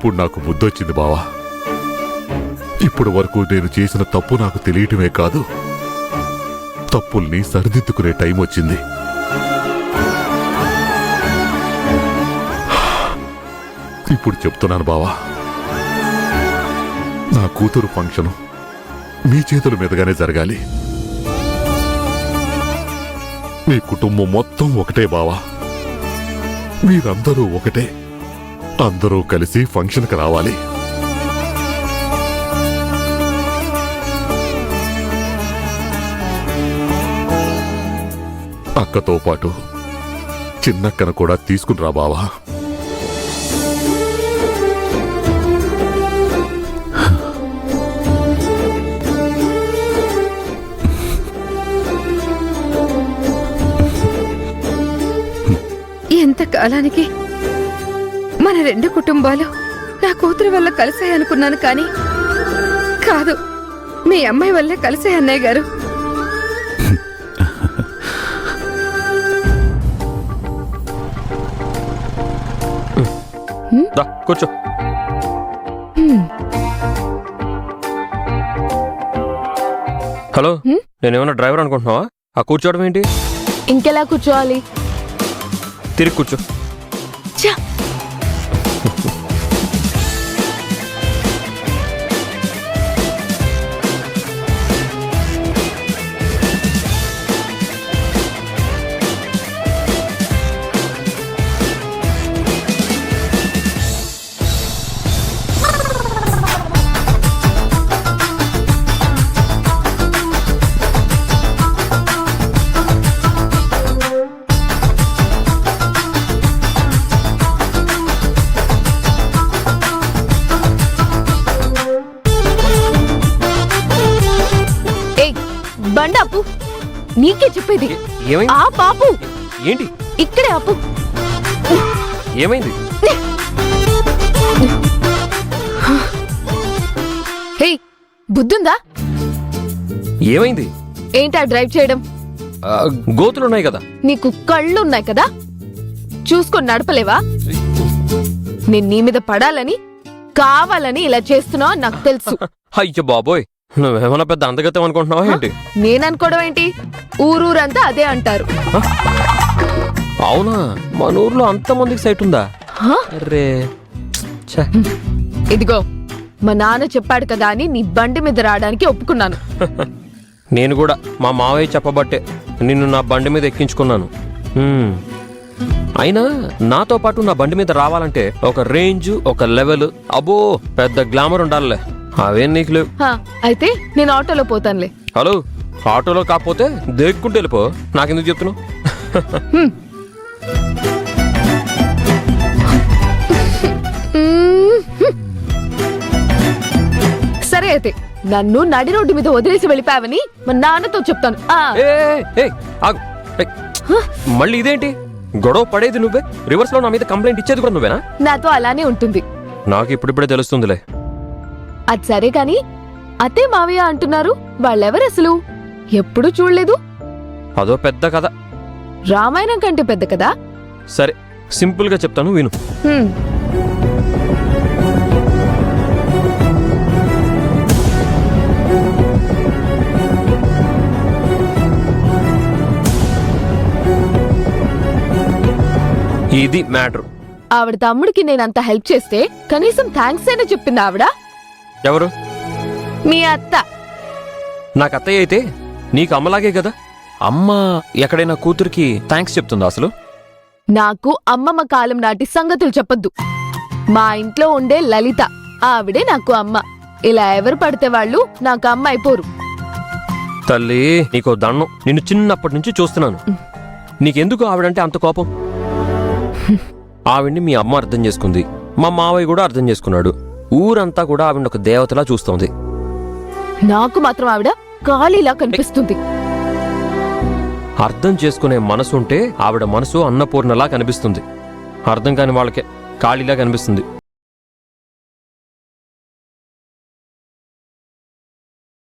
ఇప్పుడు నాకు బుద్ధొచ్చింది బావా. ఇప్పుడు వరకు నేను చేసిన తప్పు నాకు తెలియటమే కాదు, తప్పుల్ని సరిదిద్దుకునే టైం వచ్చింది. ఇప్పుడు చెప్తున్నాను బావా, నా కూతురు ఫంక్షను మీ చేతుల మీదుగానే జరగాలి. మీ కుటుంబం మొత్తం ఒకటే బావా, మీరందరూ ఒకటే. అందరూ కలిసి ఫంక్షన్కి రావాలి. అక్కతో పాటు చిన్నక్కను కూడా తీసుకుని రా బావా. ఎంత కాలానికి మన రెండు కుటుంబాలు నా కూతురు వల్ల కలిసాయనుకున్నాను, కానీ కాదు, మీ అమ్మాయి వల్లే కలిసాయి అన్నయ్య గారు. కూర్చో. హలో, నేనేమన్నా డ్రైవర్ అనుకుంటున్నావా? ఆ కూర్చోవడం ఏంటి? ఇంకెలా కూర్చోవాలి? తిరిగి కూర్చో. బండాపు, నీకే చెప్పేది. ఆ పాపు ఏంటి? ఇక్కడే ఆపు. ఏమైంది? హే, బుద్ధుందా? ఏమైంది? ఏంటా డ్రైవ్ చేయడం? గోతులున్నాయి కదా. నీకు కళ్ళున్నాయి కదా, చూసుకొని నడపలేవా? నేను నీ మీద పడాలని కావాలని ఇలా చేస్తున్నావు నాకు తెలుసు. అయ్యో బాబోయ్, నువ్వేమన్నా పెద్ద అందగతం అనుకుంటున్నావా ఏంటి? నేననుకోవడం ఏంటి, ఊరూరంతా అదే అంటారు. అవునా? మన ఊర్లో అంతమందికి సైట్ ఉందా? అరే ఇదిగో, మా నాన్న చెప్పాడు కదా అని నీ బండి మీద రావడానికి ఒప్పుకున్నాను. నేను కూడా మా మావయ్య చెప్పబట్టే నిన్ను నా బండి మీద ఎక్కించుకున్నాను. అయినా నాతో పాటు నా బండి మీద రావాలంటే ఒక రేంజ్, ఒక లెవెల్, అబ్బో పెద్ద గ్లామర్ ఉండాలిలే. అవేం నీకు లేవు. అయితే నేను ఆటోలో పోతానులే. హలో, ఆటోలో కాకపోతే దేక్కుంటూ వెళ్ళిపో. నాకెందుకు చెప్తున్నావు? సరే, అయితే నన్ను నడి రోడ్డు మీద వదిలేసి వెళ్ళిపోయావని మా నాన్నతో చెప్తాను. మళ్ళీ ఇదేంటి గొడవ పడేది నువ్వే, రివర్స్ లో నా మీద కంప్లైంట్ ఇచ్చేది కూడా నువ్వేనా? నాతో అలానే ఉంటుంది. నాకు ఇప్పుడిప్పుడే తెలుస్తుందిలే. అది సరే కాని, అతే మావయ్య అంటున్నారు, వాళ్ళెవరు అసలు? ఎప్పుడూ చూడలేదు. అదో పెద్ద కథ. రామాయణం కంటే పెద్ద కదా. సరే, సింపుల్ గా చెప్తాను విను. ఇది మ్యాటర్. ఆవిడ తమ్ముడికి నేనంత హెల్ప్ చేస్తే కనీసం థ్యాంక్స్ అయినా చెప్పింది ఆవిడ. ఎవరు? మీ అత్త. నాకు అత్తయ్య అయితే నీకు అమ్మలాగే కదా. అమ్మ ఎక్కడైనా కూతురికి థ్యాంక్స్ చెప్తుందా అసలు? నాకు అమ్మమ్మ కాలం నాటి సంగతులు చెప్పొద్దు. మా ఇంట్లో ఉండే లలిత, ఆవిడే నాకు అమ్మ. ఇలా ఎవరు పడితే వాళ్ళు నాకు అమ్మ అయిపోరు. తల్లి, నీకో దండం. నిన్ను చిన్నప్పటి నుంచి చూస్తున్నాను. నీకెందుకు ఆవిడంటే అంత కోపం? ఆవిడ్ని మీ అమ్మ అర్థం చేసుకుంది, మా మావయ్య కూడా అర్థం చేసుకున్నాడు. ఊరంతా కూడా ఆవిడ ఒక దేవతలా చూస్తోంది. నాకు మాత్రం ఆవిడ కాళీలా కనిపిస్తుంది. అర్థం చేసుకునే మనసు ఉంటే ఆవిడ మనసు అన్నపూర్ణలా కనిపిస్తుంది. అర్థం కాని వాళ్ళకే కాళీలా కనిపిస్తుంది.